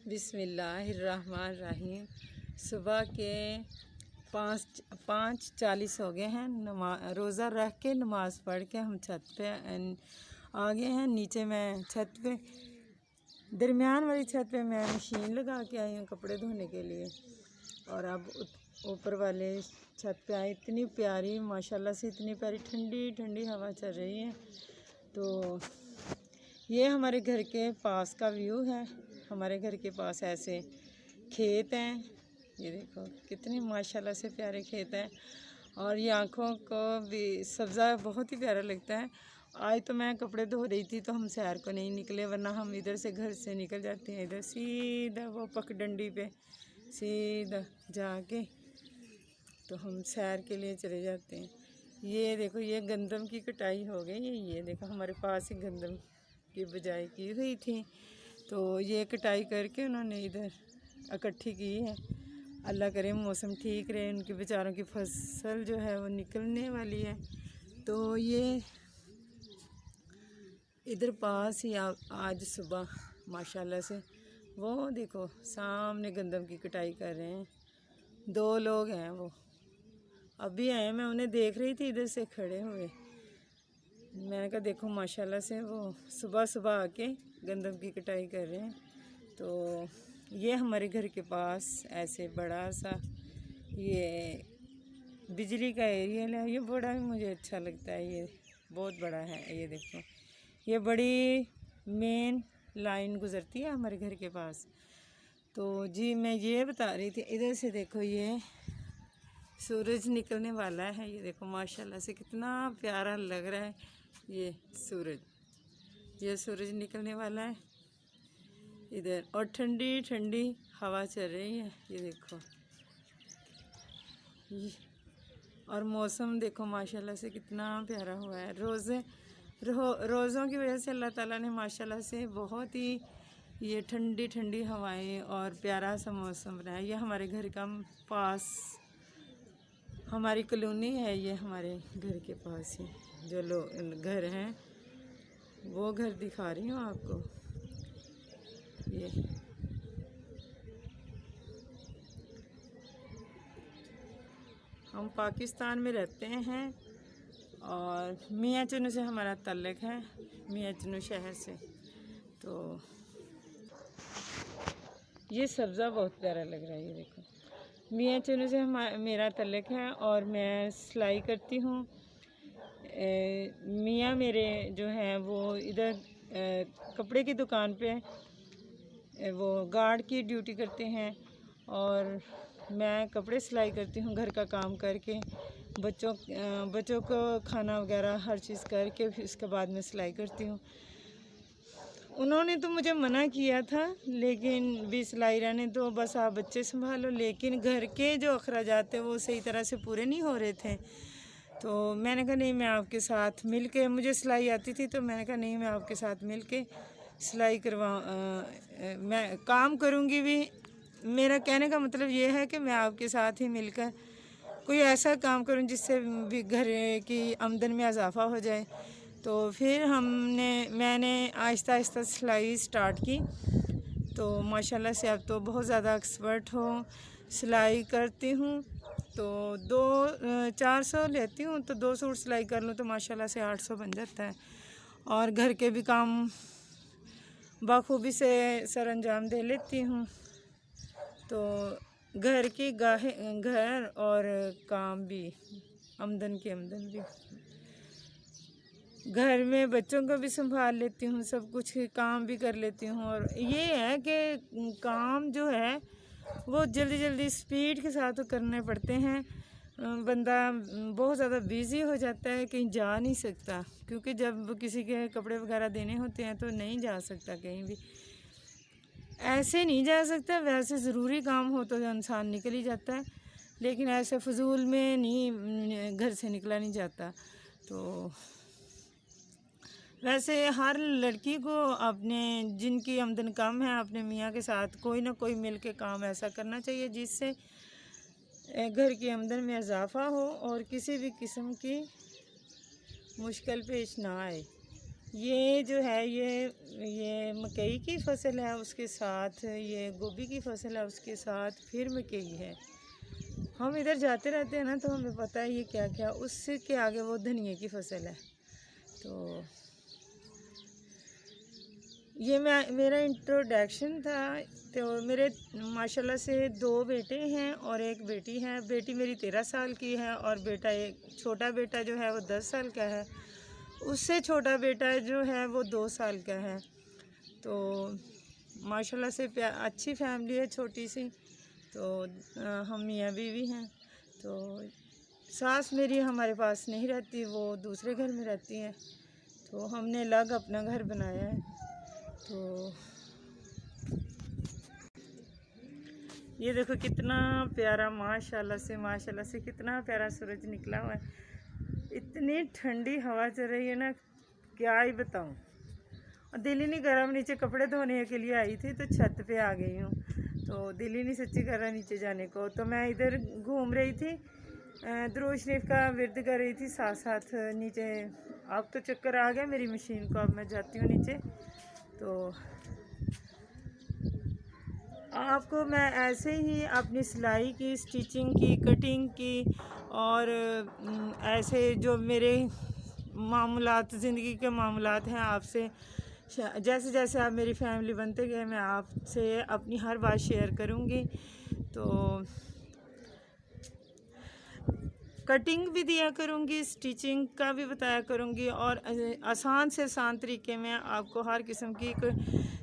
बिस्मिल्लाहिर्रहमानिर्रहीम। सुबह के 5:40 हो गए हैं। रोज़ा रख के नमाज़ पढ़ के हम छत पे आ गए हैं। नीचे मैं छत पे दरमियान वाली छत पे मैं मशीन लगा के आई हूँ कपड़े धोने के लिए। और अब ऊपर वाले छत पे आई। इतनी प्यारी माशाल्लाह से इतनी प्यारी ठंडी ठंडी हवा चल रही है। तो ये हमारे घर के पास का व्यू है। हमारे घर के पास ऐसे खेत हैं, ये देखो कितने माशाल्लाह से प्यारे खेत हैं। और ये आँखों को भी सब्ज़ा बहुत ही प्यारा लगता है। आज तो मैं कपड़े धो रही थी तो हम सैर को नहीं निकले, वरना हम इधर से घर से निकल जाते हैं, इधर सीधा वो पगडंडी पे सीधा जाके तो हम सैर के लिए चले जाते हैं। ये देखो ये गंदम की कटाई हो गई है। ये देखो हमारे पास ही गंदम की बिजाई की हुई थी, तो ये कटाई करके उन्होंने इधर इकट्ठी की है। अल्लाह करे मौसम ठीक रहे, उनके बेचारों की फसल जो है वो निकलने वाली है। तो ये इधर पास ही आज सुबह माशाल्लाह से वो देखो सामने गंदम की कटाई कर रहे हैं। 2 लोग हैं, वो अभी आए, मैं उन्हें देख रही थी इधर से खड़े हुए। मैंने कहा देखो माशाल्लाह से वो सुबह सुबह आके गंदम की कटाई कर रहे हैं। तो ये हमारे घर के पास ऐसे बड़ा सा ये बिजली का एरिया है। ये बड़ा ही मुझे अच्छा लगता है, ये बहुत बड़ा है। ये देखो ये बड़ी मेन लाइन गुज़रती है हमारे घर के पास। तो जी मैं ये बता रही थी, इधर से देखो ये सूरज निकलने वाला है। ये देखो माशाल्लाह से कितना प्यारा लग रहा है ये सूरज निकलने वाला है इधर। और ठंडी ठंडी हवा चल रही है, ये देखो और मौसम देखो माशाल्लाह से कितना प्यारा हुआ है। रोज़ों की वजह से अल्लाह ताला ने माशाल्लाह से बहुत ही ये ठंडी ठंडी हवाएं और प्यारा सा मौसम बनाया। ये हमारे घर का पास हमारी कॉलोनी है। ये हमारे घर के पास ही जो लोग घर हैं वो घर दिखा रही हूँ आपको। ये हम पाकिस्तान में रहते हैं और मियाँ चुनू से हमारा ताल्लुक़ है, मियाँ चुनू शहर से। तो ये सब्ज़ा बहुत प्यारा लग रहा है। ये देखो मियाँ चुनू से मेरा ताल्लुक़ है और मैं सिलाई करती हूँ। मियाँ मेरे जो हैं वो इधर कपड़े की दुकान पे वो गार्ड की ड्यूटी करते हैं और मैं कपड़े सिलाई करती हूँ घर का काम करके। बच्चों को खाना वगैरह हर चीज़ करके फिर उसके बाद में सिलाई करती हूँ। उन्होंने तो मुझे मना किया था, लेकिन भी सिलाई रहने दो, बस आप बच्चे संभालो। लेकिन घर के जो अखराजात थे वो सही तरह से पूरे नहीं हो रहे थे। तो मैंने कहा नहीं, मैं आपके साथ मिल के, मुझे सिलाई आती थी तो मैंने कहा नहीं मैं आपके साथ मिल के सिलाई मैं काम करूँगी भी। मेरा कहने का मतलब ये है कि मैं आपके साथ ही मिलकर कोई ऐसा काम करूँ जिससे भी घर की आमदन में इजाफ़ा हो जाए। तो फिर मैंने आहिस्ता आहिस्ता सिलाई स्टार्ट की। तो माशाल्लाह से अब तो बहुत ज़्यादा एक्सपर्ट हो, सिलाई करती हूँ। तो 400 लेती हूँ, तो 2 सूट सिलाई कर लूँ तो माशाल्लाह से 800 बन जाता है। और घर के भी काम बखूबी से सर अंजाम दे लेती हूँ। तो घर और काम भी, आमदन भी, घर में बच्चों को भी संभाल लेती हूँ, सब कुछ काम भी कर लेती हूँ। और ये है कि काम जो है वो जल्दी जल्दी स्पीड के साथ करने पड़ते हैं। बंदा बहुत ज़्यादा बिज़ी हो जाता है, कहीं जा नहीं सकता, क्योंकि जब किसी के कपड़े वगैरह देने होते हैं तो नहीं जा सकता कहीं भी, ऐसे नहीं जा सकता। वैसे ज़रूरी काम हो तो इंसान निकल ही जाता है, लेकिन ऐसे फजूल में नहीं, घर से निकला नहीं जाता। तो वैसे हर लड़की को अपने, जिनकी आमदन कम है, अपने मियाँ के साथ कोई ना कोई मिल के काम ऐसा करना चाहिए जिससे घर की आमदन में इजाफ़ा हो और किसी भी किस्म की मुश्किल पेश ना आए। ये ये जो है ये मकई की फसल है, उसके साथ ये गोभी की फसल है, उसके साथ फिर मकई है। हम इधर जाते रहते हैं ना, तो हमें पता है ये क्या क्या। उसके आगे वो धनिया की फसल है। तो ये मेरा इंट्रोडक्शन था। तो मेरे माशाल्लाह से 2 बेटे हैं और 1 बेटी है। बेटी मेरी 13 साल की है और बेटा, एक छोटा बेटा जो है वो 10 साल का है। उससे छोटा बेटा जो है वो 2 साल का है। तो माशाल्लाह से अच्छी फैमिली है, छोटी सी। तो हम मियाँ बीवी हैं। तो सास मेरी हमारे पास नहीं रहती, वो दूसरे घर में रहती हैं। तो हमने अलग अपना घर बनाया है। तो ये देखो कितना प्यारा, माशाल्लाह से कितना प्यारा सूरज निकला हुआ है। इतनी ठंडी हवा चल रही है ना, क्या ही बताऊं। और दिल ही नहीं कर रहा, नीचे कपड़े धोने के लिए आई थी तो छत पे आ गई हूँ। तो दिल ही नहीं सच्ची कर रहा नीचे जाने को। तो मैं इधर घूम रही थी, दुरूद शरीफ का विर्द कर रही थी साथ साथ नीचे। अब तो चक्कर आ गया मेरी मशीन को, अब मैं जाती हूँ नीचे। तो आपको मैं ऐसे ही अपनी सिलाई की, स्टिचिंग की, कटिंग की और ऐसे जो मेरे मामलात, ज़िंदगी के मामलात हैं, आपसे जैसे जैसे आप मेरी फैमिली बनते गए, मैं आपसे अपनी हर बात शेयर करूँगी। तो कटिंग भी दिया करूँगी, स्टिचिंग का भी बताया करूँगी और आसान से आसान तरीके में आपको हर किस्म की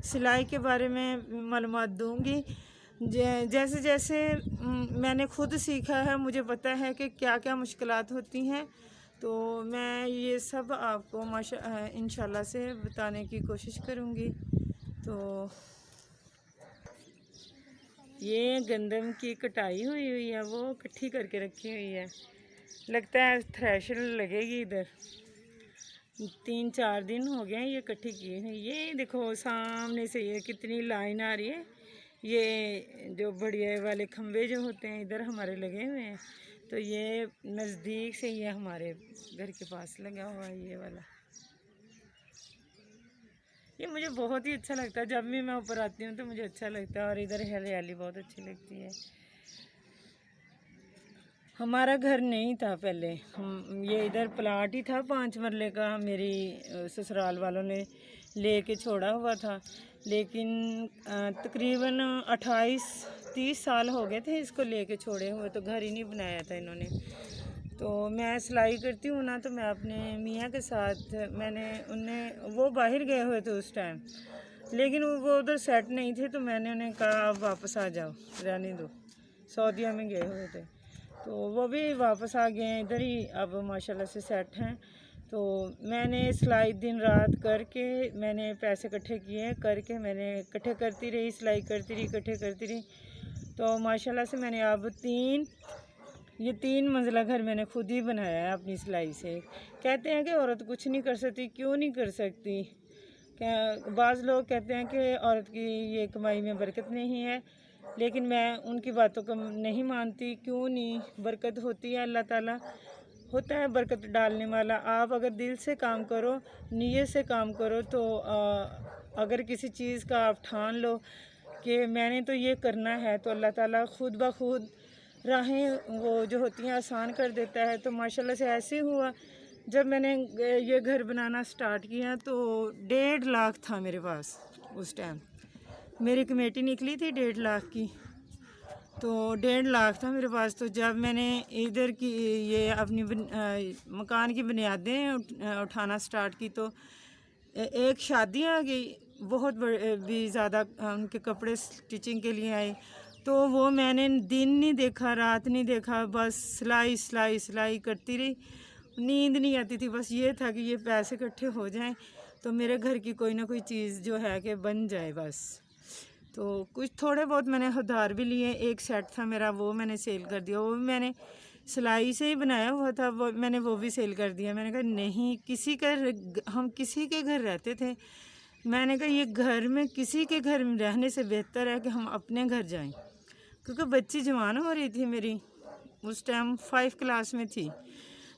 सिलाई के बारे में मालूमात दूँगी। जैसे जैसे मैंने खुद सीखा है, मुझे पता है कि क्या क्या मुश्किलात होती हैं। तो मैं ये सब आपको इंशाल्लाह से बताने की कोशिश करूँगी। तो ये गंदम की कटाई हुई है, वो इकट्ठी करके रखी हुई है। लगता है थ्रेशर लगेगी इधर। 3-4 दिन हो गए हैं ये इकट्ठी की हुई। ये देखो सामने से ये कितनी लाइन आ रही है। ये जो बढ़िया वाले खंभे जो होते हैं इधर हमारे लगे हुए हैं। तो ये नज़दीक से ये हमारे घर के पास लगा हुआ है ये वाला। ये मुझे बहुत ही अच्छा लगता है, जब भी मैं ऊपर आती हूँ तो मुझे अच्छा लगता है। और इधर हरियाली बहुत अच्छी लगती है। हमारा घर नहीं था पहले, ये इधर प्लाट ही था 5 मरले का। मेरी ससुराल वालों ने लेके छोड़ा हुआ था, लेकिन तकरीबन 28-30 साल हो गए थे इसको लेके छोड़े हुए। तो घर ही नहीं बनाया था इन्होंने। तो मैं सिलाई करती हूँ ना, तो मैं अपने मियाँ के साथ, वो बाहर गए हुए थे उस टाइम, लेकिन वो उधर सेट नहीं थे। तो मैंने उन्हें कहा आप वापस आ जाओ, रहने दो। सऊदीया में गए हुए थे, तो वो भी वापस आ गए हैं इधर ही, अब माशाल्लाह से सेट हैं। तो मैंने सिलाई दिन रात करके मैंने पैसे इकट्ठे किए, करके मैंने इकट्ठे करती रही, सिलाई करती रही, इकट्ठे करती रही। तो माशाल्लाह से मैंने अब 3 मंजिला घर मैंने खुद ही बनाया है अपनी सिलाई से। कहते हैं कि औरत कुछ नहीं कर सकती, क्यों नहीं कर सकती। क्या बाज़ लोग कहते हैं कि औरत की ये कमाई में बरकत नहीं है, लेकिन मैं उनकी बातों को नहीं मानती। क्यों नहीं, बरकत होती है, अल्लाह ताला होता है बरकत डालने वाला। आप अगर दिल से काम करो, नीयत से काम करो, तो अगर किसी चीज़ का आप ठान लो कि मैंने तो ये करना है, तो अल्लाह ताला खुद ब खुद राहें वो जो होती हैं आसान कर देता है। तो माशाल्लाह से ऐसे हुआ, जब मैंने ये घर बनाना स्टार्ट किया तो 1.5 लाख था मेरे पास उस टाइम। मेरी कमेटी निकली थी 1.5 लाख की, तो 1.5 लाख था मेरे पास। तो जब मैंने इधर की ये अपनी मकान की बुनियादें उठाना स्टार्ट की, तो एक शादी आ गई, बहुत भी ज़्यादा उनके कपड़े स्टिचिंग के लिए आए। तो वो मैंने दिन नहीं देखा, रात नहीं देखा, बस सिलाई सिलाई सिलाई करती रही। नींद नहीं आती थी, बस ये था कि ये पैसे इकट्ठे हो जाएं तो मेरे घर की कोई ना कोई चीज़ जो है कि बन जाए बस। तो कुछ थोड़े बहुत मैंने उधार भी लिए। एक सेट था मेरा, वो मैंने सेल कर दिया। वो भी मैंने सिलाई से ही बनाया हुआ था, वो भी सेल कर दिया। मैंने कहा नहीं, हम किसी के घर रहते थे। मैंने कहा ये घर में किसी के घर में रहने से बेहतर है कि हम अपने घर जाएं, क्योंकि बच्ची जवान हो रही थी मेरी, उस टाइम 5 क्लास में थी।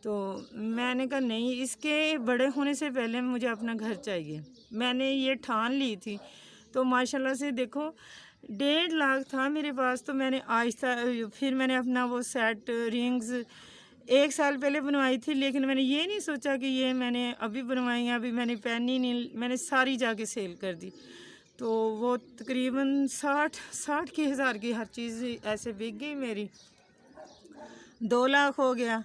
तो मैंने कहा नहीं, इसके बड़े होने से पहले मुझे अपना घर चाहिए। मैंने ये ठान ली थी। तो माशाल्लाह से देखो 1.5 लाख था मेरे पास, तो मैंने आहिस्ता फिर मैंने अपना वो सेट रिंग्स 1 साल पहले बनवाई थी, लेकिन मैंने ये नहीं सोचा कि ये मैंने अभी बनवाई हैं, अभी मैंने पहनी नहीं, मैंने सारी जाके सेल कर दी। तो वो तकरीबन 60 के हज़ार की हर चीज़ ऐसे बिक गई मेरी। 2 लाख हो गया,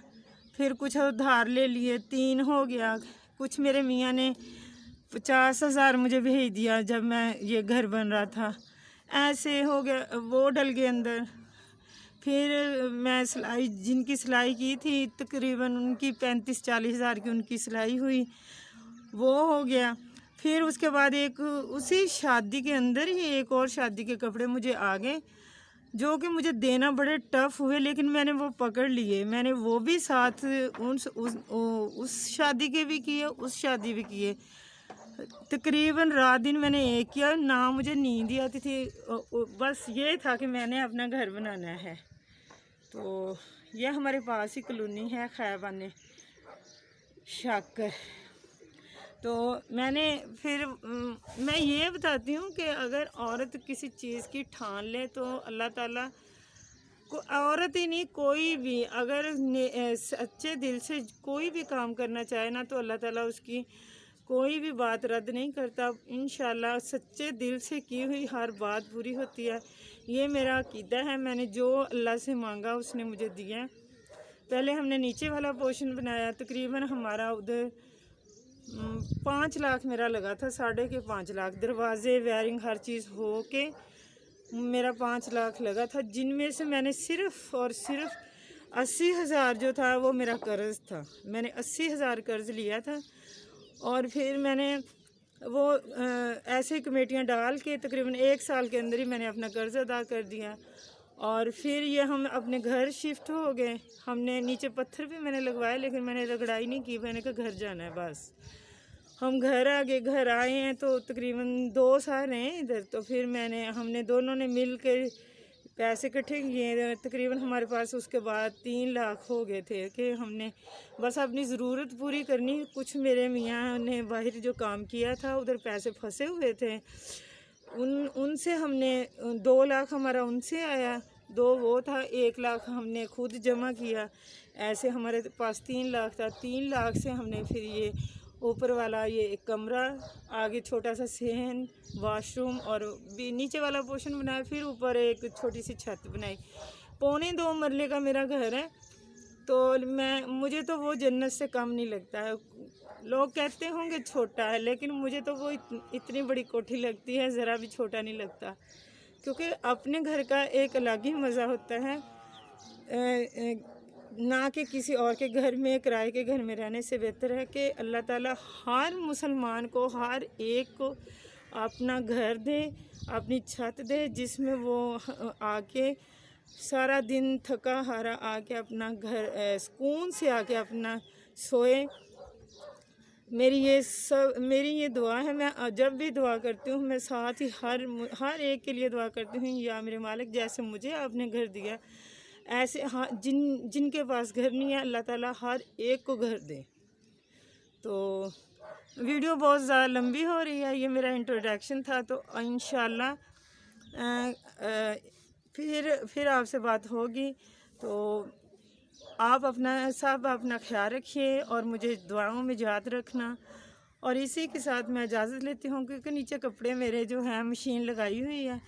फिर कुछ उधार ले लिए 3 हो गया, कुछ मेरे मियाँ ने 50,000 मुझे भेज दिया जब मैं ये घर बन रहा था, ऐसे हो गया, वो डल गए अंदर। फिर मैं सिलाई, जिनकी सिलाई की थी तकरीबन उनकी 35-40 हज़ार की उनकी सिलाई हुई, वो हो गया। फिर उसके बाद एक उसी शादी के अंदर ही एक और शादी के कपड़े मुझे आ गए, जो कि मुझे देना बड़े टफ़ हुए, लेकिन मैंने वो पकड़ लिए। मैंने वो भी साथ उस शादी के भी किए, उस शादी भी किए। तकरीबन रात दिन मैंने एक किया, ना मुझे नींद ही आती थी, बस ये था कि मैंने अपना घर बनाना है। तो ये हमारे पास ही कॉलोनी है खैबाने शाकर। तो मैंने फिर मैं ये बताती हूँ कि अगर औरत किसी चीज़ की ठान ले तो अल्लाह ताला को, औरत ही नहीं कोई भी अगर सच्चे दिल से कोई भी काम करना चाहे ना, तो अल्लाह ताला उसकी कोई भी बात रद्द नहीं करता। इंशाल्लाह सच्चे दिल से की हुई हर बात पूरी होती है, ये मेरा अकीदा है। मैंने जो अल्लाह से मांगा उसने मुझे दिया। पहले हमने नीचे वाला पोर्शन बनाया, तकरीबन हमारा उधर 5 लाख मेरा लगा था, 5.5 लाख, दरवाजे वायरिंग हर चीज़ हो के मेरा 5 लाख लगा था, जिनमें से मैंने सिर्फ़ और सिर्फ 80,000 जो था वो मेरा कर्ज़ था। मैंने 80,000 कर्ज़ लिया था, और फिर मैंने वो ऐसे कमेटियाँ डाल के तकरीबन 1 साल के अंदर ही मैंने अपना कर्ज़ अदा कर दिया। और फिर ये हम अपने घर शिफ्ट हो गए। हमने नीचे पत्थर भी मैंने लगवाए, लेकिन मैंने रगड़ाई नहीं की, मैंने कहा घर जाना है बस। हम घर आ गए, घर आए हैं तो तकरीबन 2 साल हैं इधर। तो फिर हमने दोनों ने मिल के पैसे इकट्ठे किए, तकरीबन हमारे पास उसके बाद 3 लाख हो गए थे कि हमने बस अपनी ज़रूरत पूरी करनी। कुछ मेरे मियाँ ने बाहर जो काम किया था उधर पैसे फंसे हुए थे, उनसे हमने 2 लाख हमारा उनसे आया, 2 वो था, 1 लाख हमने खुद जमा किया। ऐसे हमारे पास 3 लाख था। 3 लाख से हमने फिर ये ऊपर वाला ये एक कमरा, आगे छोटा सा सहन, वॉशरूम और भी नीचे वाला पोर्शन बनाया, फिर ऊपर एक छोटी सी छत बनाई। 2.25 मरले का मेरा घर है। तो मुझे तो वो जन्नत से कम नहीं लगता है। लोग कहते होंगे छोटा है, लेकिन मुझे तो वो इतनी बड़ी कोठी लगती है, ज़रा भी छोटा नहीं लगता, क्योंकि अपने घर का एक अलग ही मज़ा होता है, ना कि किसी और के घर में, किराए के घर में रहने से बेहतर है कि अल्लाह ताला हर मुसलमान को, हर एक को अपना घर दे, अपनी छत दे, जिसमें वो आके सारा दिन थका हारा आके अपना घर सुकून से आके अपना सोए। मेरी ये दुआ है। मैं जब भी दुआ करती हूँ, मैं साथ ही हर एक के लिए दुआ करती हूँ, या मेरे मालिक जैसे मुझे आपने घर दिया, ऐसे जिनके पास घर नहीं है, अल्लाह ताला हर एक को घर दे। तो वीडियो बहुत ज़्यादा लंबी हो रही है, ये मेरा इंट्रोडक्शन था। तो इंशाल्लाह फिर आपसे बात होगी। तो आप सब अपना ख्याल रखिए और मुझे दुआओं में याद रखना। और इसी के साथ मैं इजाज़त लेती हूँ, क्योंकि नीचे कपड़े मेरे जो हैं मशीन लगाई हुई है,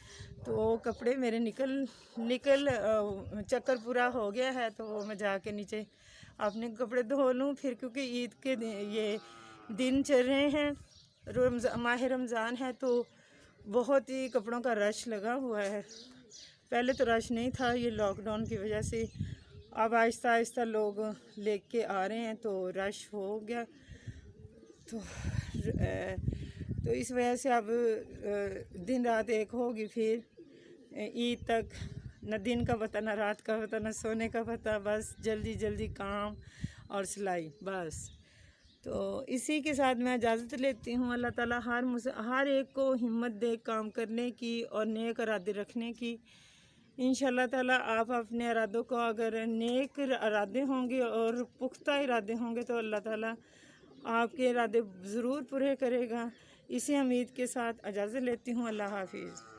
तो कपड़े मेरे निकल चक्कर पूरा हो गया है, तो मैं जाके नीचे अपने कपड़े धो लूँ फिर, क्योंकि ईद के ये दिन चल रहे हैं, माह रमज़ान है, तो बहुत ही कपड़ों का रश लगा हुआ है। पहले तो रश नहीं था, ये लॉकडाउन की वजह से अब आहिस्ता आहिस्ता लोग लेके आ रहे हैं, तो रश हो गया। तो इस वजह से अब दिन रात एक होगी। फिर ईद तक न दिन का पता, न रात का पता, न सोने का पता, बस जल्दी जल्दी काम और सिलाई बस। तो इसी के साथ मैं इजाज़त लेती हूँ। अल्लाह ताला हर एक को हिम्मत दे काम करने की और नेक इरादे रखने की। इंशाल्लाह ताला आप अपने इरादों को, अगर नेक इरादे होंगे और पुख्ता इरादे होंगे तो अल्लाह ताला आपके इरादे ज़रूर पूरे करेगा। इसी उम्मीद के साथ इजाज़त लेती हूँ। अल्लाह हाफिज़।